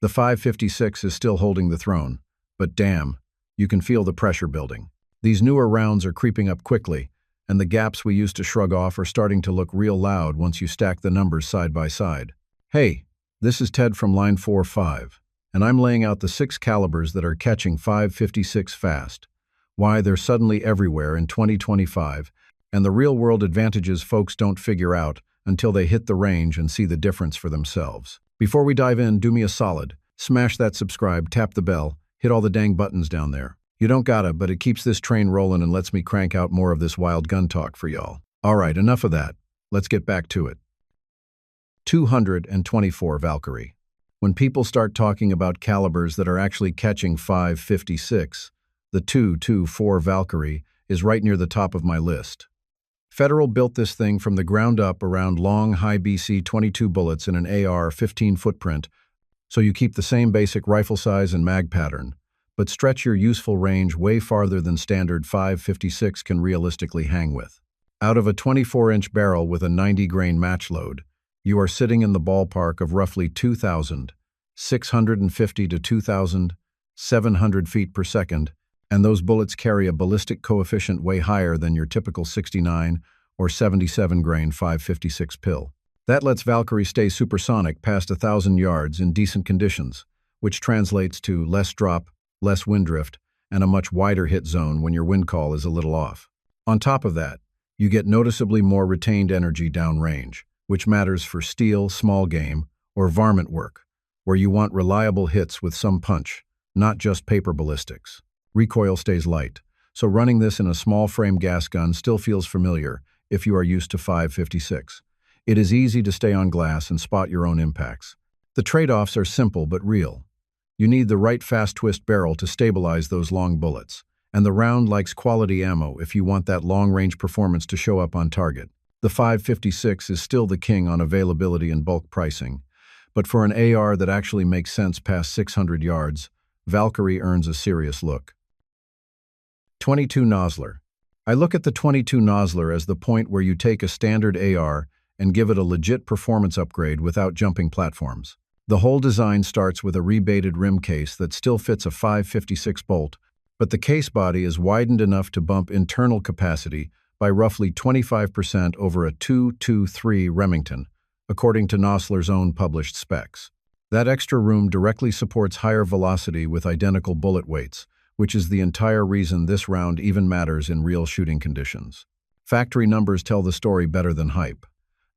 The 5.56 is still holding the throne, but damn, you can feel the pressure building. These newer rounds are creeping up quickly, and the gaps we used to shrug off are starting to look real loud once you stack the numbers side by side. Hey, this is Ted from Line 4-5, and I'm laying out the 6 calibers that are catching 5.56 fast, why they're suddenly everywhere in 2025, and the real-world advantages folks don't figure out until they hit the range and see the difference for themselves. Before we dive in, do me a solid. Smash that subscribe, tap the bell, hit all the dang buttons down there. You don't gotta, but it keeps this train rolling and lets me crank out more of this wild gun talk for y'all. Alright, enough of that. Let's get back to it. 224 Valkyrie. When people start talking about calibers that are actually catching 5.56, the 224 Valkyrie is right near the top of my list. Federal built this thing from the ground up around long, high BC 22 bullets in an AR-15 footprint, so you keep the same basic rifle size and mag pattern, but stretch your useful range way farther than standard 5.56 can realistically hang with. Out of a 24-inch barrel with a 90-grain match load, you are sitting in the ballpark of roughly 2,650 to 2,700 feet per second, and those bullets carry a ballistic coefficient way higher than your typical 69 or 77-grain 5.56 pill. That lets Valkyrie stay supersonic past 1,000 yards in decent conditions, which translates to less drop, less wind drift, and a much wider hit zone when your wind call is a little off. On top of that, you get noticeably more retained energy downrange, which matters for steel, small game, or varmint work, where you want reliable hits with some punch, not just paper ballistics. Recoil stays light, so running this in a small-frame gas gun still feels familiar if you are used to 5.56. It is easy to stay on glass and spot your own impacts. The trade-offs are simple but real. You need the right fast-twist barrel to stabilize those long bullets, and the round likes quality ammo if you want that long-range performance to show up on target. The 5.56 is still the king on availability and bulk pricing, but for an AR that actually makes sense past 600 yards, Valkyrie earns a serious look. 22 Nosler. I look at the 22 Nosler as the point where you take a standard AR and give it a legit performance upgrade without jumping platforms. The whole design starts with a rebaited rim case that still fits a 5.56 bolt, but the case body is widened enough to bump internal capacity by roughly 25% over a 2.23 Remington, according to Nosler's own published specs. That extra room directly supports higher velocity with identical bullet weights, which is the entire reason this round even matters in real shooting conditions. Factory numbers tell the story better than hype.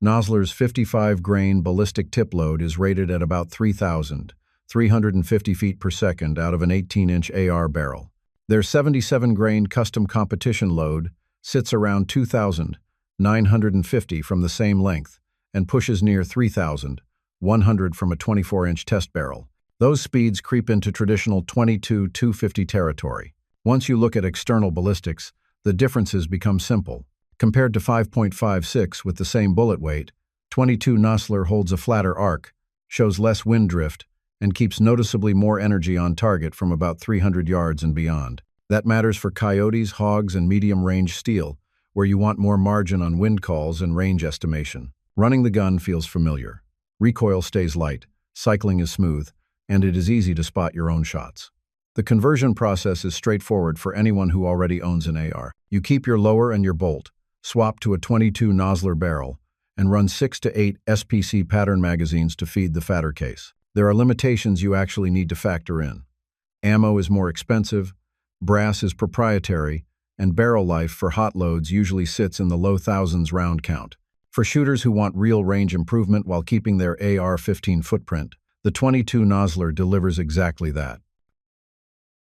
Nosler's 55-grain ballistic tip load is rated at about 3,350 feet per second out of an 18-inch AR barrel. Their 77-grain custom competition load sits around 2,950 from the same length and pushes near 3,100 from a 24-inch test barrel. Those speeds creep into traditional 22-250 territory. Once you look at external ballistics, the differences become simple. Compared to 5.56 with the same bullet weight, 22 Nosler holds a flatter arc, shows less wind drift, and keeps noticeably more energy on target from about 300 yards and beyond. That matters for coyotes, hogs, and medium-range steel, where you want more margin on wind calls and range estimation. Running the gun feels familiar. Recoil stays light, cycling is smooth, and it is easy to spot your own shots. The conversion process is straightforward for anyone who already owns an AR. You keep your lower and your bolt, swap to a 22 Nosler barrel, and run 6 to 8 SPC pattern magazines to feed the fatter case. There are limitations you actually need to factor in. Ammo is more expensive, brass is proprietary, and barrel life for hot loads usually sits in the low thousands round count. For shooters who want real range improvement while keeping their AR-15 footprint, the 22 Nosler delivers exactly that.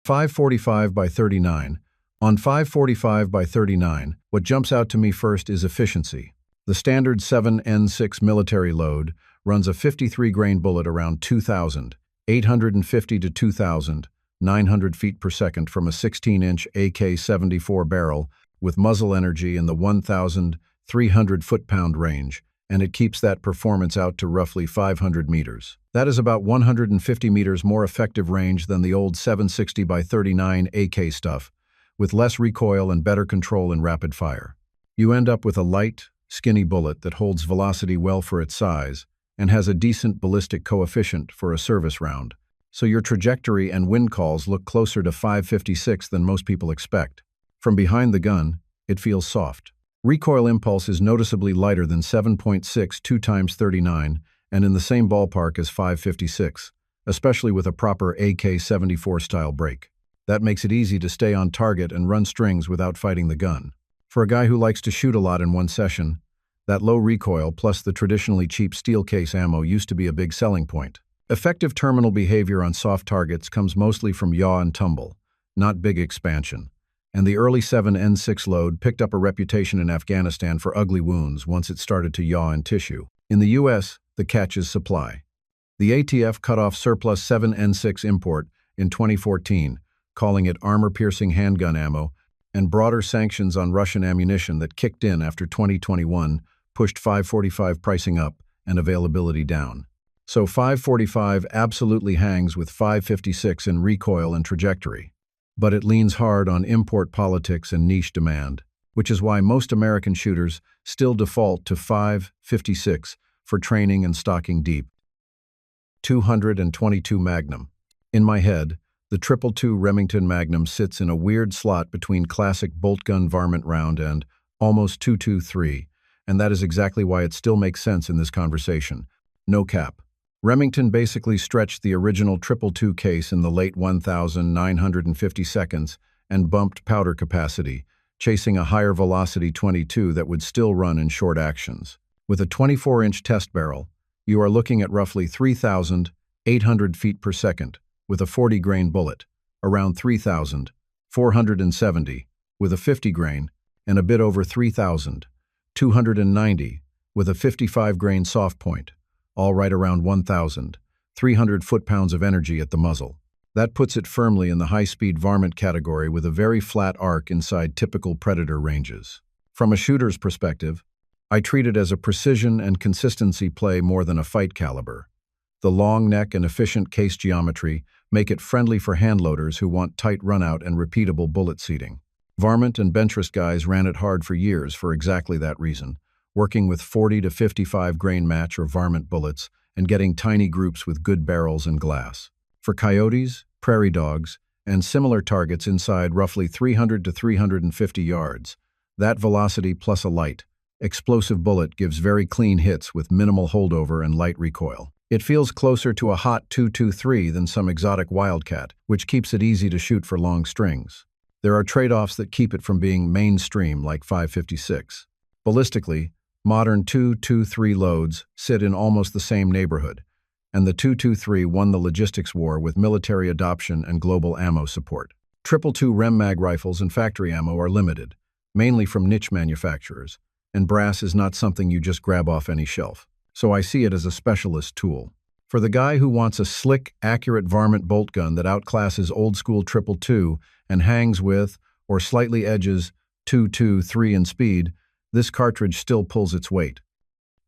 5.45 by 39. On 5.45 by 39, what jumps out to me first is efficiency. The standard 7N6 military load runs a 53-grain bullet around 2,850 to 2,900 feet per second from a 16-inch AK-74 barrel with muzzle energy in the 1,300 foot-pound range, and it keeps that performance out to roughly 500 meters. That is about 150 meters more effective range than the old 760 by 39 AK stuff, with less recoil and better control in rapid fire. You end up with a light, skinny bullet that holds velocity well for its size and has a decent ballistic coefficient for a service round. so your trajectory and wind calls look closer to 556 than most people expect. From behind the gun, it feels soft. Recoil impulse is noticeably lighter than 7.6 2x39 and in the same ballpark as 556, especially with a proper AK-74 style break. That makes it easy to stay on target and run strings without fighting the gun. For a guy who likes to shoot a lot in one session, that low recoil plus the traditionally cheap steel case ammo used to be a big selling point. Effective terminal behavior on soft targets comes mostly from yaw and tumble, not big expansion. And the early 7N6 load picked up a reputation in Afghanistan for ugly wounds once it started to yaw in tissue. In the US, the catch is supply. The ATF cut off surplus 7N6 import in 2014, calling it armor-piercing handgun ammo, and broader sanctions on Russian ammunition that kicked in after 2021 pushed 545 pricing up and availability down. So 545 absolutely hangs with 556 in recoil and trajectory. But it leans hard on import politics and niche demand, which is why most American shooters still default to 556 for training and stocking deep. 222 Magnum. In my head, the 222 Remington Magnum sits in a weird slot between classic bolt-gun varmint round and almost 223, and that is exactly why it still makes sense in this conversation. No cap. Remington basically stretched the original 222 case in the late 1,950 seconds and bumped powder capacity, chasing a higher velocity 22 that would still run in short actions. With a 24-inch test barrel, you are looking at roughly 3,800 feet per second, with a 40-grain bullet, around 3,470 with a 50-grain, and a bit over 3,290 with a 55-grain soft point, all right around 1,300 foot-pounds of energy at the muzzle. That puts it firmly in the high-speed varmint category with a very flat arc inside typical predator ranges. From a shooter's perspective, I treat it as a precision and consistency play more than a fight caliber. The long neck and efficient case geometry make it friendly for handloaders who want tight runout and repeatable bullet seating. Varmint and Benchrest guys ran it hard for years for exactly that reason, working with 40 to 55 grain match or varmint bullets and getting tiny groups with good barrels and glass. For coyotes, prairie dogs, and similar targets inside roughly 300 to 350 yards, that velocity plus a light, explosive bullet gives very clean hits with minimal holdover and light recoil. It feels closer to a hot 223 than some exotic wildcat, which keeps it easy to shoot for long strings. There are trade-offs that keep it from being mainstream like 556. Ballistically, modern 223 loads sit in almost the same neighborhood, and the 223 won the logistics war with military adoption and global ammo support. 222 Rem Mag rifles and factory ammo are limited, mainly from niche manufacturers, and brass is not something you just grab off any shelf. So I see it as a specialist tool. For the guy who wants a slick, accurate varmint bolt gun that outclasses old-school 222 and hangs with, or slightly edges, 223 in speed, this cartridge still pulls its weight.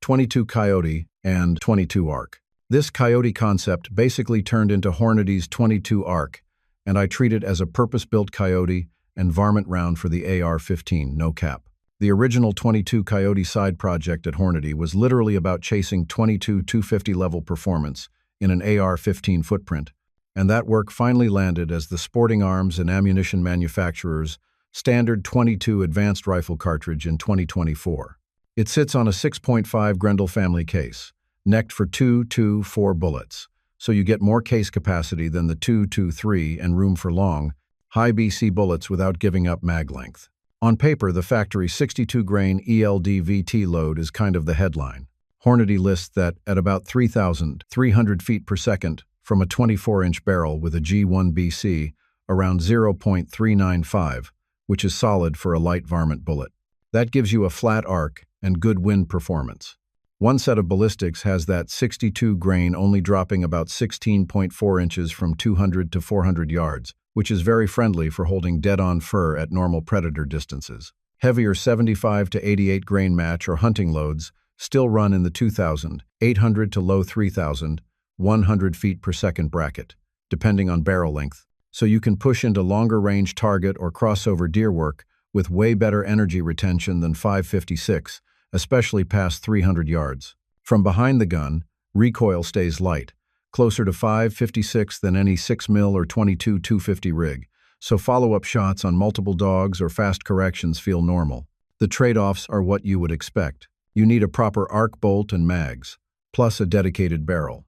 22 Coyote and 22 Arc. This Coyote concept basically turned into Hornady's 22 Arc, and I treat it as a purpose-built Coyote and varmint round for the AR-15, no cap. The original 22 Coyote side project at Hornady was literally about chasing 22 250 level performance in an AR-15 footprint, and that work finally landed as the sporting arms and ammunition manufacturer's standard 22 advanced rifle cartridge in 2024. It sits on a 6.5 Grendel family case, necked for 224 bullets, so you get more case capacity than the 223 and room for long, high BC bullets without giving up mag length. On paper, the factory 62-grain ELD-VT load is kind of the headline. Hornady lists that at about 3,300 feet per second from a 24-inch barrel with a G1BC, around 0.395, which is solid for a light varmint bullet. That gives you a flat arc and good wind performance. One set of ballistics has that 62 grain only dropping about 16.4 inches from 200 to 400 yards, which is very friendly for holding dead-on fur at normal predator distances. Heavier 75 to 88 grain match or hunting loads still run in the 2,800 to low 3,100 feet per second bracket, depending on barrel length, so you can push into longer range target or crossover deer work with way better energy retention than 556, especially past 300 yards. From behind the gun, recoil stays light, closer to 5.56 than any 6mm or 22-250 rig, so follow-up shots on multiple dogs or fast corrections feel normal. The trade-offs are what you would expect. You need a proper arc bolt and mags, plus a dedicated barrel.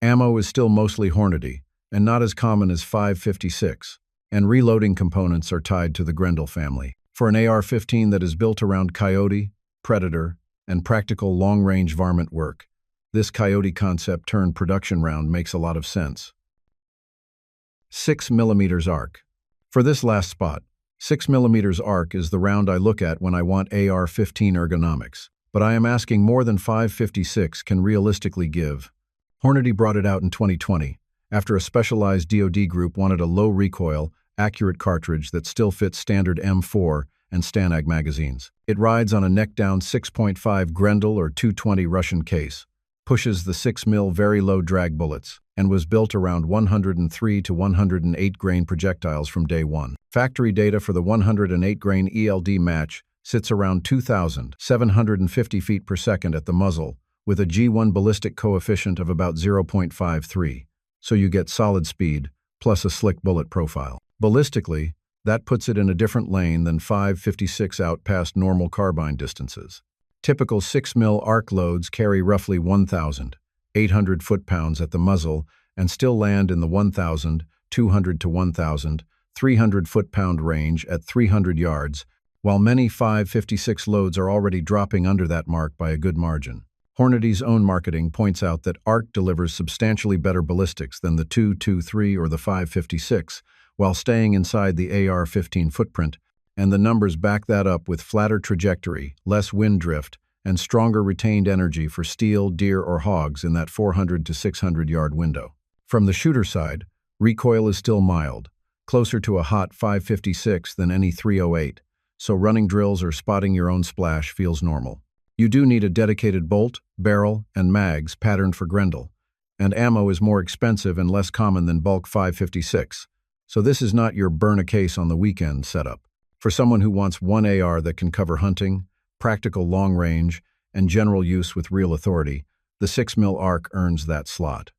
Ammo is still mostly Hornady, and not as common as 5.56, and reloading components are tied to the Grendel family. For an AR-15 that is built around Coyote, Predator, and practical long-range varmint work, this Coyote concept turned production round makes a lot of sense. 6mm arc. For this last spot, 6mm arc is the round I look at when I want AR-15 ergonomics, but I am asking more than 5.56 can realistically give. Hornady brought it out in 2020, after a specialized DoD group wanted a low-recoil, accurate cartridge that still fits standard M4 and Stanag magazines. It rides on a neck-down 6.5 Grendel or 220 Russian case, pushes the 6mm very low drag bullets, and was built around 103 to 108 grain projectiles from day one. Factory data for the 108 grain ELD match sits around 2,750 feet per second at the muzzle, with a G1 ballistic coefficient of about 0.53, so you get solid speed, plus a slick bullet profile. Ballistically, that puts it in a different lane than 5.56 out past normal carbine distances. Typical 6mm arc loads carry roughly 1,800 foot-pounds at the muzzle and still land in the 1,200 to 1,300 foot-pound range at 300 yards, while many 5.56 loads are already dropping under that mark by a good margin. Hornady's own marketing points out that ARC delivers substantially better ballistics than the 2.23 or the 5.56, while staying inside the AR-15 footprint, and the numbers back that up with flatter trajectory, less wind drift, and stronger retained energy for steel, deer, or hogs in that 400 to 600 yard window. From the shooter side, recoil is still mild, closer to a hot 5.56 than any 308, so running drills or spotting your own splash feels normal. You do need a dedicated bolt, barrel, and mags patterned for Grendel, and ammo is more expensive and less common than bulk 5.56, so this is not your burn-a-case on the weekend setup. For someone who wants one AR that can cover hunting, practical long range, and general use with real authority, the 6mm arc earns that slot.